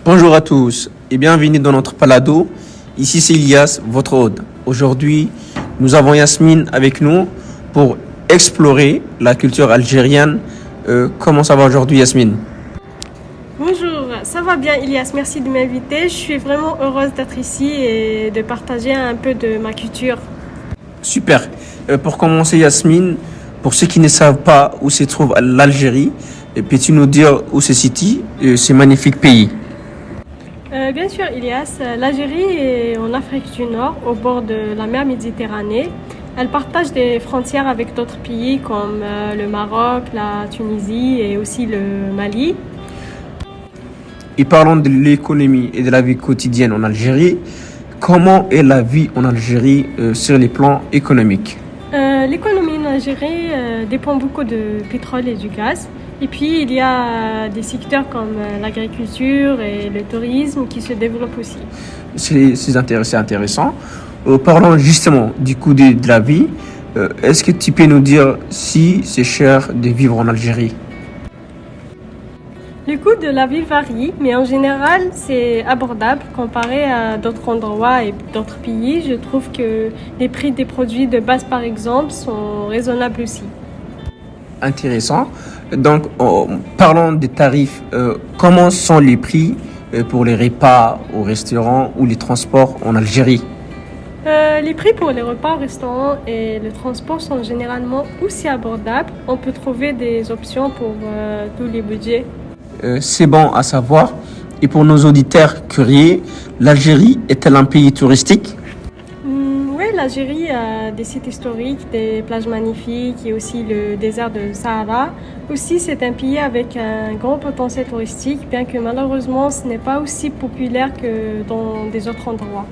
Bonjour à tous et bienvenue dans notre palado. Ici c'est Ilias, votre hôte. Aujourd'hui, nous avons Yasmine avec nous pour explorer la culture algérienne. Comment ça va aujourd'hui, Yasmine? Bonjour, ça va bien Ilias, merci de m'inviter. Je suis vraiment heureuse d'être ici et de partager un peu de ma culture. Super. Pour commencer, Yasmine, pour ceux qui ne savent pas où se trouve l'Algérie, peux-tu nous dire où se situe ce magnifique pays? Bien sûr Ilias, l'Algérie est en Afrique du Nord, au bord de la mer Méditerranée. Elle partage des frontières avec d'autres pays comme le Maroc, la Tunisie et aussi le Mali. Et parlons de l'économie et de la vie quotidienne en Algérie. Comment est la vie en Algérie sur les plans économiques? L'économie en Algérie dépend beaucoup du pétrole et du gaz. Et puis, il y a des secteurs comme l'agriculture et le tourisme qui se développent aussi. C'est intéressant. Parlons justement du coût de la vie. Est-ce que tu peux nous dire si c'est cher de vivre en Algérie? Le coût de la vie varie, mais en général, c'est abordable comparé à d'autres endroits et d'autres pays. Je trouve que les prix des produits de base, par exemple, sont raisonnables aussi. Intéressant. Donc, parlons des tarifs. Comment sont les prix pour les repas au restaurant ou les transports en Algérie? Les prix pour les repas au restaurant et le transport sont généralement aussi abordables. On peut trouver des options pour tous les budgets. C'est bon à savoir. Et pour nos auditeurs curieux, l'Algérie est-elle un pays touristique? Oui, l'Algérie a des sites historiques, des plages magnifiques et aussi le désert de Sahara. Aussi, c'est un pays avec un grand potentiel touristique, bien que malheureusement, ce n'est pas aussi populaire que dans des autres endroits.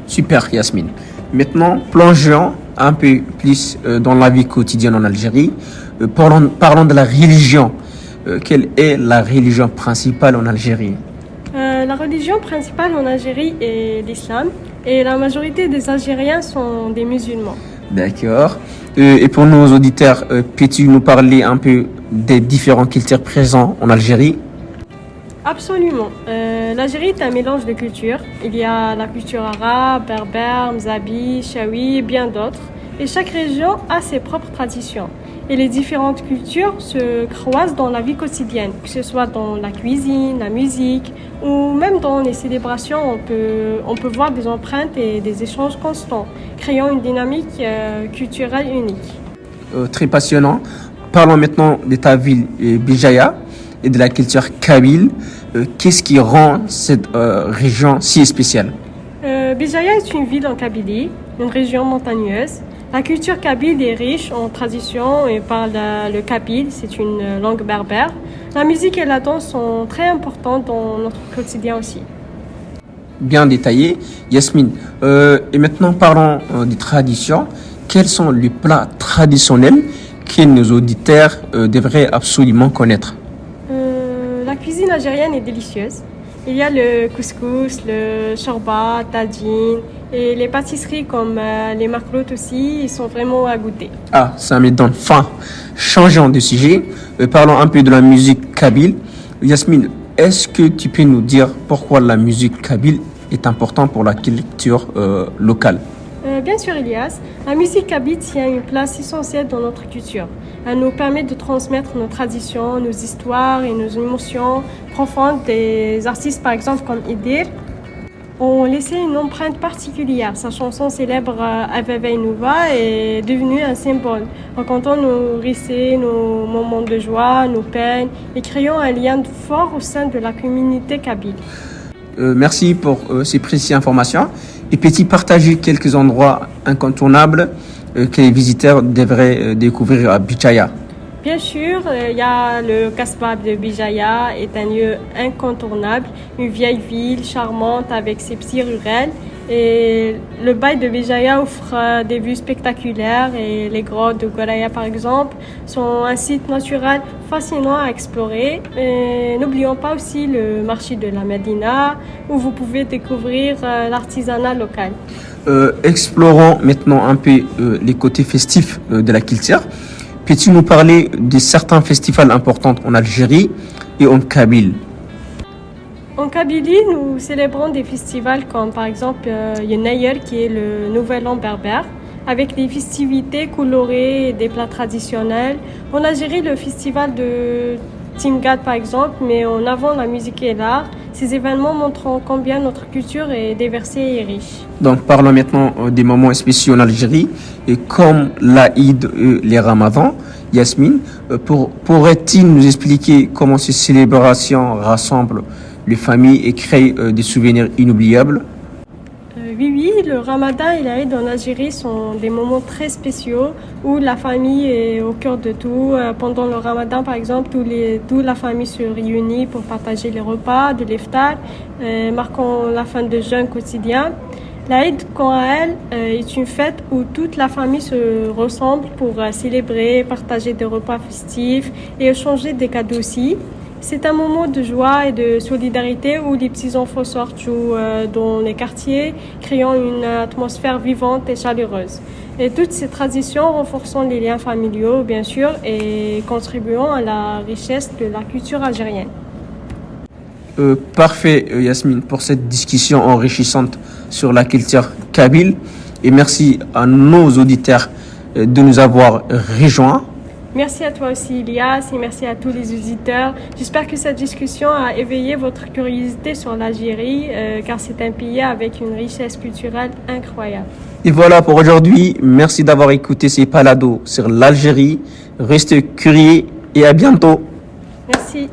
Super, Yasmine. Maintenant, plongeons un peu plus dans la vie quotidienne en Algérie. Parlons de la religion. Quelle est la religion principale en Algérie? La religion principale en Algérie est l'islam et la majorité des Algériens sont des musulmans. D'accord. Et pour nos auditeurs, peux-tu nous parler un peu des différents cultures présents en Algérie? Absolument. L'Algérie est un mélange de cultures. Il y a la culture arabe, berbère, mzabi, chaoui et bien d'autres. Et chaque région a ses propres traditions. Et les différentes cultures se croisent dans la vie quotidienne, que ce soit dans la cuisine, la musique ou même dans les célébrations. On peut voir des empreintes et des échanges constants, créant une dynamique culturelle unique. Très passionnant. Parlons maintenant de ta ville, Bijaya, et de la culture kabyle. Qu'est-ce qui rend cette région si spéciale? Bijaya est une ville en Kabylie, une région montagneuse. La culture kabyle est riche en traditions et parle le kabyle, c'est une langue berbère. La musique et la danse sont très importantes dans notre quotidien aussi. Bien détaillé. Yasmine, et maintenant parlons des traditions. Quels sont les plats traditionnels que nos auditeurs devraient absolument connaître? La cuisine algérienne est délicieuse. Il y a le couscous, le chorba, tagine et les pâtisseries comme les marcloutes aussi, ils sont vraiment à goûter. Ah, ça me donne faim. Changeons de sujet. Parlons un peu de la musique kabyle. Yasmine, est-ce que tu peux nous dire pourquoi la musique kabyle est importante pour la culture locale? Bien sûr, Elias. La musique kabyle tient une place essentielle dans notre culture. Elle nous permet de transmettre nos traditions, nos histoires et nos émotions profondes. Des artistes, par exemple, comme Idir, ont laissé une empreinte particulière. Sa chanson célèbre Aveva Nouva est devenue un symbole, racontant nos récits, nos moments de joie, nos peines et créant un lien fort au sein de la communauté kabyle. Merci pour ces précieuses informations. Et peux-tu partager quelques endroits incontournables que les visiteurs devraient découvrir à Bijaya? Bien sûr, il y a le Kasbah de Bijaya, est un lieu incontournable, une vieille ville charmante avec ses petits rurels. Et le bail de Bijaya offre des vues spectaculaires et les grottes de Goraya par exemple sont un site naturel fascinant à explorer. Et n'oublions pas aussi le marché de la Médina où vous pouvez découvrir l'artisanat local. Explorons maintenant un peu les côtés festifs de la culture. Peux-tu nous parler de certains festivals importants en Algérie et en Kabylie? En Kabylie, nous célébrons des festivals comme par exemple Yenayer qui est le Nouvel An berbère, avec des festivités colorées et des plats traditionnels. En Algérie, le festival de Timgad par exemple, met en avant la musique et l'art. Ces événements montrent combien notre culture est déversée et riche. Donc parlons maintenant des moments spéciaux en Algérie, et comme l'Aïd et les Ramadans. Yasmine, pourrait-il nous expliquer comment ces célébrations rassemblent les familles et créent des souvenirs inoubliables? Oui, le Ramadan et l'Aïd en Algérie sont des moments très spéciaux où la famille est au cœur de tout. Pendant le Ramadan, par exemple, toute la famille se réunit pour partager les repas de l'iftar, marquant la fin de jeûne quotidien. L'Aïd, quant à elle, est une fête où toute la famille se ressemble pour célébrer, partager des repas festifs et échanger des cadeaux aussi. C'est un moment de joie et de solidarité où les petits-enfants sortent jouer dans les quartiers, créant une atmosphère vivante et chaleureuse. Et toutes ces traditions renforçant les liens familiaux, bien sûr, et contribuant à la richesse de la culture algérienne. Parfait, Yasmine, pour cette discussion enrichissante sur la culture kabyle. Et merci à nos auditeurs de nous avoir rejoints. Merci à toi aussi, Ilias, et merci à tous les auditeurs. J'espère que cette discussion a éveillé votre curiosité sur l'Algérie, car c'est un pays avec une richesse culturelle incroyable. Et voilà pour aujourd'hui. Merci d'avoir écouté ces balados sur l'Algérie. Restez curieux et à bientôt. Merci.